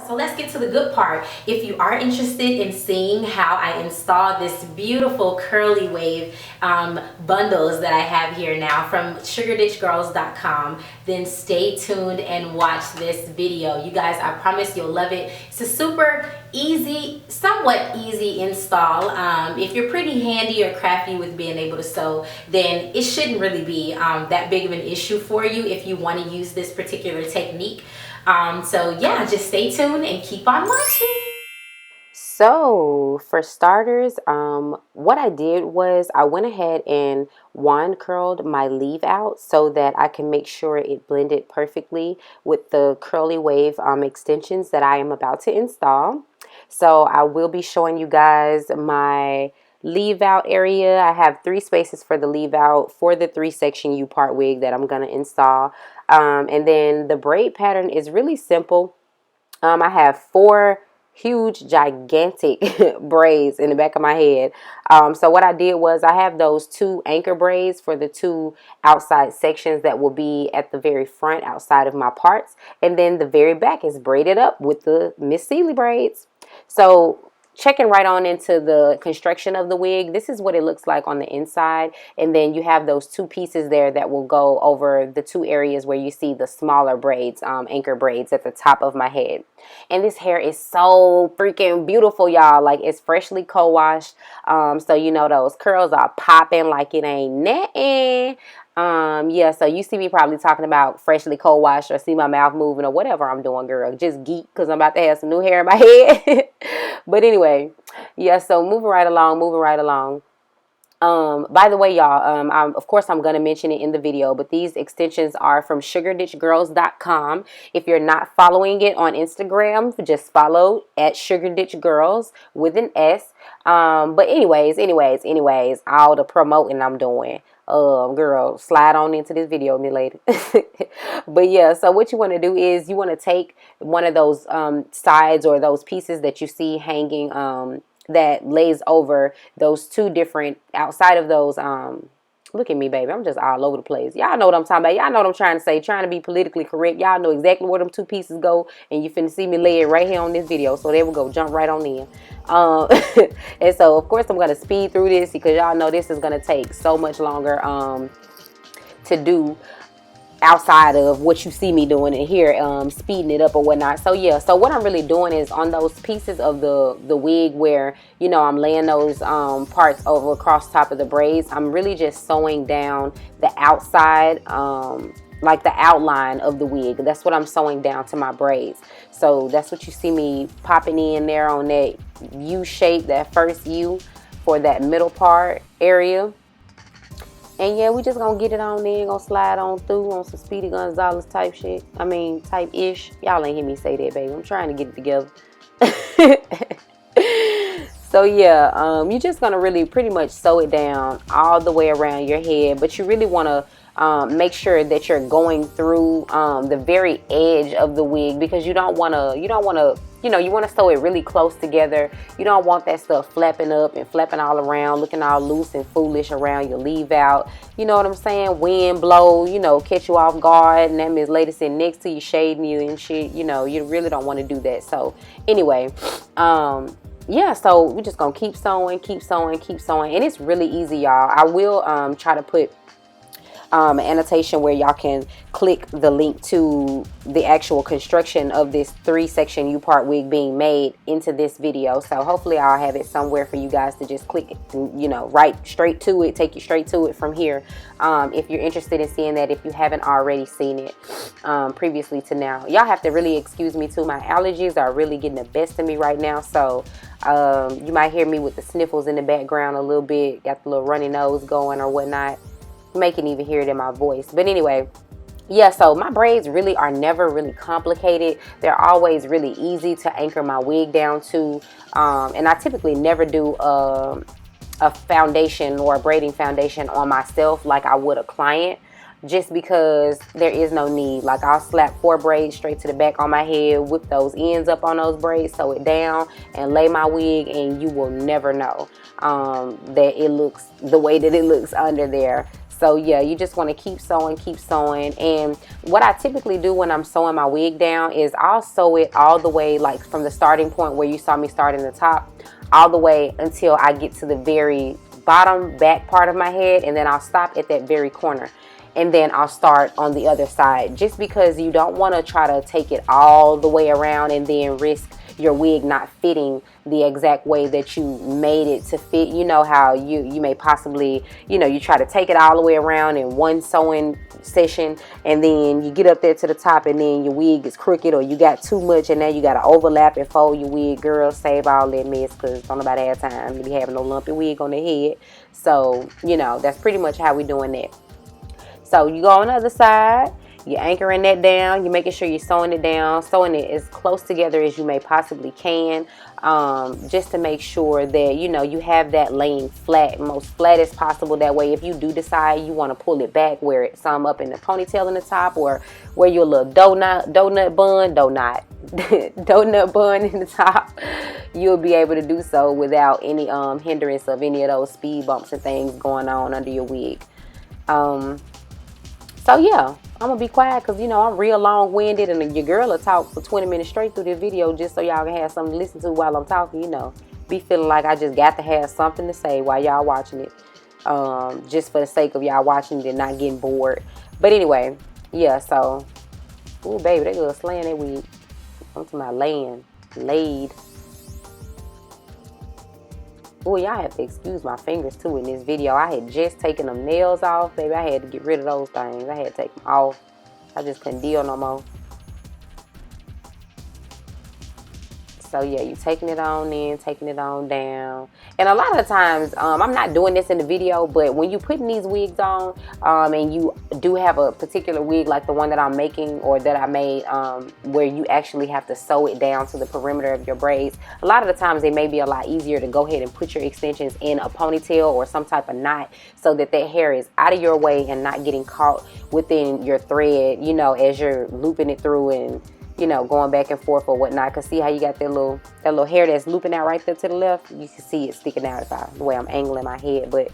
So let's get to the good part. If you are interested in seeing how I install this beautiful curly wave bundles that I have here now from sugarditchgirls.com, then stay tuned and watch this video. You guys, I promise you'll love it. It's a super easy, somewhat easy install. If you're pretty handy or crafty with being able to sew, then it shouldn't really be that big of an issue for you if you want to use this particular technique. So yeah, just stay tuned and keep on watching. So for starters, what I did was I went ahead and wand curled my leave out so that I can make sure it blended perfectly with the curly wave extensions that I am about to install. So I will be showing you guys my leave out area. I have 3 spaces for the leave out for the 3-section U-part wig that I'm going to install. And then the braid pattern is really simple. I have 4 huge gigantic braids in the back of my head. So what I did was I have those 2 anchor braids for the 2 outside sections that will be at the very front outside of my parts, and then the very back is braided up with the Miss Sealy braids. So checking right on into the construction of the wig, this is what it looks like on the inside, and then you have those 2 pieces there that will go over the 2 areas where you see the smaller braids, anchor braids at the top of my head. And this hair is so freaking beautiful, y'all. Like, it's freshly co-washed, so you know those curls are popping like it ain't nothing. Yeah, so you see me probably talking about freshly co-washed, or see my mouth moving, or whatever I'm doing, girl. Just geek because I'm about to have some new hair in my head. But anyway, yeah, so moving right along. By the way, y'all, of course I'm going to mention it in the video, but these extensions are from sugarditchgirls.com. If you're not following it on Instagram, just follow at sugarditchgirls with an S. But anyways, all the promoting I'm doing. Girl, slide on into this video, me lady. But yeah, so what you want to do is you want to take one of those sides, or those pieces that you see hanging that lays over those 2 different, outside of those, look at me, baby, I'm just all over the place. Y'all know what I'm talking about. Y'all know what I'm trying to say, trying to be politically correct. Y'all know exactly where them 2 pieces go, and you finna see me lay it right here on this video. So there we go, jump right on in. And so of course I'm gonna speed through this because y'all know this is gonna take so much longer to do outside of what you see me doing in here, speeding it up or whatnot. So yeah, so what I'm really doing is on those pieces of the wig where, you know, I'm laying those parts over across top of the braids, I'm really just sewing down the outside, like the outline of the wig. That's what I'm sewing down to my braids. So that's what you see me popping in there on that U shape, that first U for that middle part area. And yeah, we just gonna get it on there, gonna slide on through on some Speedy Gonzalez type shit. I mean, type-ish. Y'all ain't hear me say that, baby. I'm trying to get it together. So yeah, you're just gonna really pretty much sew it down all the way around your head, but you really wanna make sure that you're going through the very edge of the wig, because you don't wanna, you wanna sew it really close together. You don't want that stuff flapping up and flapping all around, looking all loose and foolish around your leave out. You know what I'm saying? Wind blow, you know, catch you off guard, and that Miss Lady sitting next to you shading you and shit. You know, you really don't want to do that. So anyway, yeah, so we're just gonna keep sewing, and it's really easy, y'all. I will try to put an annotation where y'all can click the link to the actual construction of this 3-section U-part wig being made into this video. So hopefully I'll have it somewhere for you guys to just click it, you know, right straight to it, take you straight to it from here, if you're interested in seeing that, if you haven't already seen it previously to now. Y'all have to really excuse me too. My allergies are really getting the best of me right now, so you might hear me with the sniffles in the background a little bit, got the little runny nose going or whatnot. You can even hear it in my voice. But anyway, yeah, so my braids really are never really complicated. They're always really easy to anchor my wig down to, and I typically never do a foundation or a braiding foundation on myself like I would a client, just because there is no need. Like, I'll slap 4 braids straight to the back on my head, whip those ends up on those braids, sew it down, and lay my wig, and you will never know that it looks the way that it looks under there. So yeah, you just want to keep sewing, and what I typically do when I'm sewing my wig down is I'll sew it all the way, like from the starting point where you saw me start in the top, all the way until I get to the very bottom back part of my head, and then I'll stop at that very corner, and then I'll start on the other side, just because you don't want to try to take it all the way around and then risk your wig not fitting the exact way that you made it to fit. You know how you may possibly, you try to take it all the way around in one sewing session, and then you get up there to the top and then your wig is crooked, or you got too much and now you got to overlap and fold your wig. Girl, save all that mess, because don't nobody have time to be having no lumpy wig on their head. So that's pretty much how we doing that. So you go on the other side, you're anchoring that down, you're making sure you're sewing it down, sewing it as close together as you may possibly can, just to make sure that, you have that laying flat, most flat as possible. That way, if you do decide you want to pull it back, where it's some up in the ponytail in the top, or where your little donut bun in the top, you'll be able to do so without any hindrance of any of those speed bumps and things going on under your wig. So yeah, I'm gonna be quiet because I'm real long-winded, and your girl will talk for 20 minutes straight through this video just so y'all can have something to listen to while I'm talking. Be feeling like I just got to have something to say while y'all watching it, just for the sake of y'all watching it and not getting bored. But anyway, yeah. So, ooh, baby, they go slaying that wig. I'm to my laid. Oh, y'all have to excuse my fingers too in this video. I had just taken them nails off, baby. I had to get rid of those things. I had to take them off. I just couldn't deal no more. So yeah, you taking it on in, taking it on down. And a lot of times, I'm not doing this in the video, but when you putting these wigs on, and you do have a particular wig like the one that I'm making, or that I made, where you actually have to sew it down to the perimeter of your braids, a lot of the times it may be a lot easier to go ahead and put your extensions in a ponytail or some type of knot, so that that hair is out of your way and not getting caught within your thread, as you're looping it through and going back and forth or whatnot. Cause see how you got that little hair that's looping out right there to the left? You can see it sticking out the way I'm angling my head. But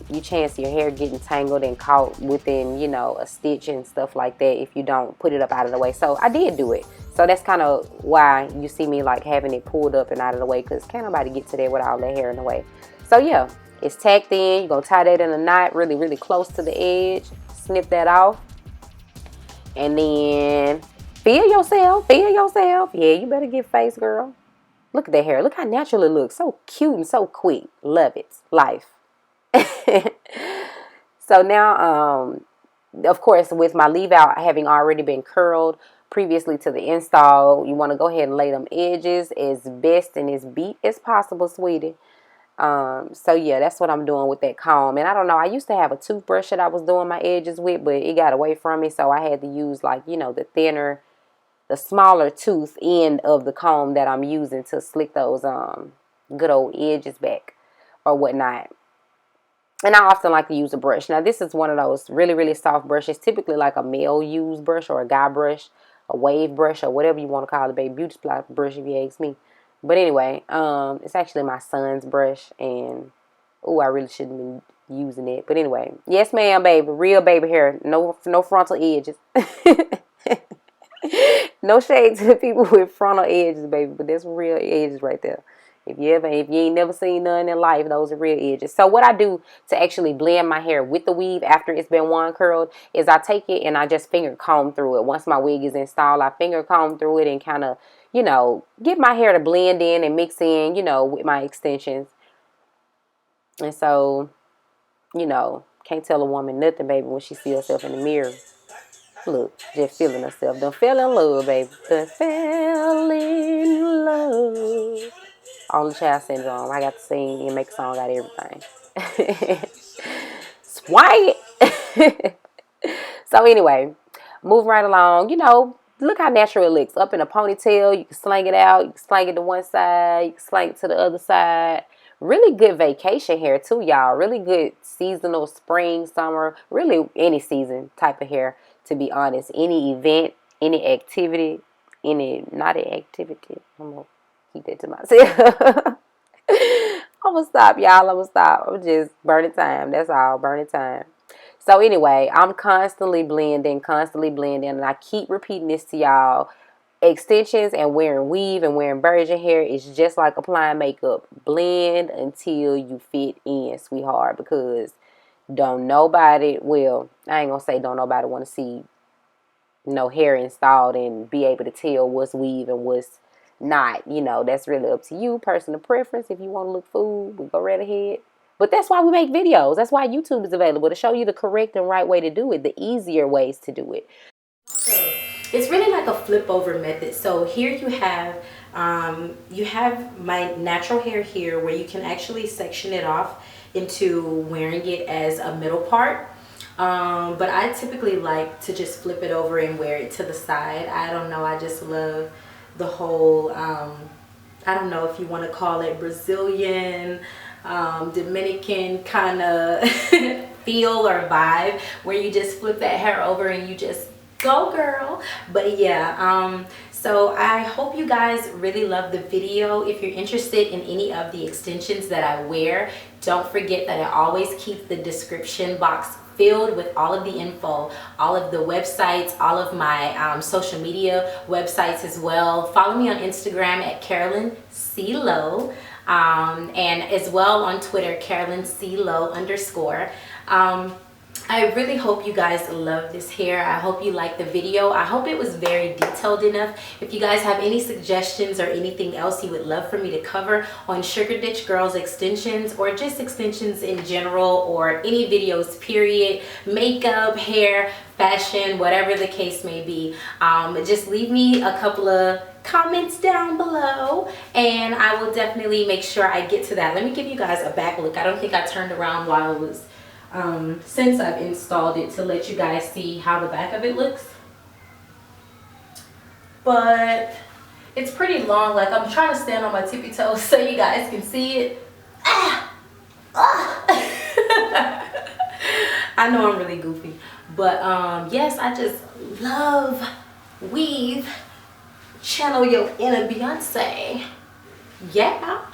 you chance your hair getting tangled and caught within, a stitch and stuff like that if you don't put it up out of the way. So I did do it. So that's kind of why you see me like having it pulled up and out of the way, because can't nobody get to there with all that hair in the way. So yeah, it's tacked in. You're gonna tie that in a knot really, really close to the edge. Snip that off. And then feel yourself. Yeah, you better get face, girl. Look at that hair. Look how natural it looks. So cute and so quick. Love it. Life. So now, of course, with my leave out having already been curled previously to the install, you want to go ahead and lay them edges as best and as beat as possible, sweetie. So yeah, that's what I'm doing with that comb. And I don't know, I used to have a toothbrush that I was doing my edges with, but it got away from me, so I had to use like, the smaller tooth end of the comb that I'm using to slick those good old edges back or whatnot. And I often like to use a brush. Now this is one of those really, really soft brushes, typically like a male used brush or a guy brush, a wave brush, or whatever you want to call it, baby, beauty supply brush if you ask me. But anyway, it's actually my son's brush, and I really shouldn't be using it. But anyway, yes ma'am, baby, real baby hair, no frontal edges. No shade to the people with frontal edges, baby, but that's real edges right there. If you ain't never seen none in life, those are real edges. So what I do to actually blend my hair with the weave after it's been wand curled is I take it and I just finger comb through it. Once my wig is installed, I finger comb through it and kind of, get my hair to blend in and mix in, with my extensions. And so, can't tell a woman nothing, baby, when she sees herself in the mirror. Look, just feeling herself. Done fell in love, baby. Done fell in love. Only child syndrome. I got to sing and make a song out of everything. Swing it. So anyway, moving right along. Look how natural it looks. Up in a ponytail, you can slang it out. You can slang it to one side. You can slang it to the other side. Really good vacation hair too, y'all. Really good seasonal, spring, summer, really any season type of hair, to be honest. Any event, any activity, not an activity. I'm going to keep that to myself. I'm going to stop, y'all. I'm just burning time. That's all, burning time. So anyway, I'm constantly blending, and I keep repeating this to y'all. Extensions and wearing weave and wearing virgin hair is just like applying makeup. Blend until you fit in, sweetheart, because don't nobody, well, I ain't gonna say don't nobody want to see no hair installed and be able to tell what's weave and what's not. You know, that's really up to you, personal preference. If you want to look fool, we go right ahead. But that's why we make videos. That's why YouTube is available, to show you the correct and right way to do it, the easier ways to do it. So it's really like a flip over method. So here you have my natural hair here, where you can actually section it off into wearing it as a middle part. But I typically like to just flip it over and wear it to the side. I don't know, I just love the whole, I don't know if you want to call it Brazilian, Dominican kind of feel or vibe, where you just flip that hair over and you just go girl. But yeah, so I hope you guys really love the video. If you're interested in any of the extensions that I wear, don't forget that I always keep the description box filled with all of the info, all of the websites, all of my social media websites as well. Follow me on Instagram at CAROLYN C. LOWE, and as well on Twitter, CAROLYN C. LOWE _. I really hope you guys love this hair. I hope you liked the video. I hope it was very detailed enough. If you guys have any suggestions or anything else you would love for me to cover on Sugar Ditch Girls extensions, or just extensions in general, or any videos period, makeup, hair, fashion, whatever the case may be, just leave me a couple of comments down below and I will definitely make sure I get to that. Let me give you guys a back look. I don't think I turned around while I was since I've installed it, to let you guys see how the back of it looks. But it's pretty long. Like, I'm trying to stand on my tippy toes so you guys can see it. I know I'm really goofy, but yes, I just love weave. Channel your inner Beyonce. Yeah.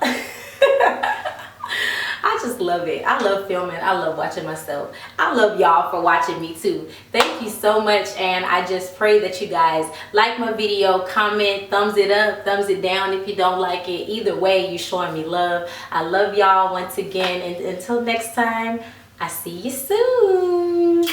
I just love it. I love filming. I love watching myself. I love y'all for watching me too. Thank you so much, and I just pray that you guys like my video, comment, thumbs it up, thumbs it down if you don't like it. Either way, you showing me love. I love y'all once again, and until next time, I see you soon.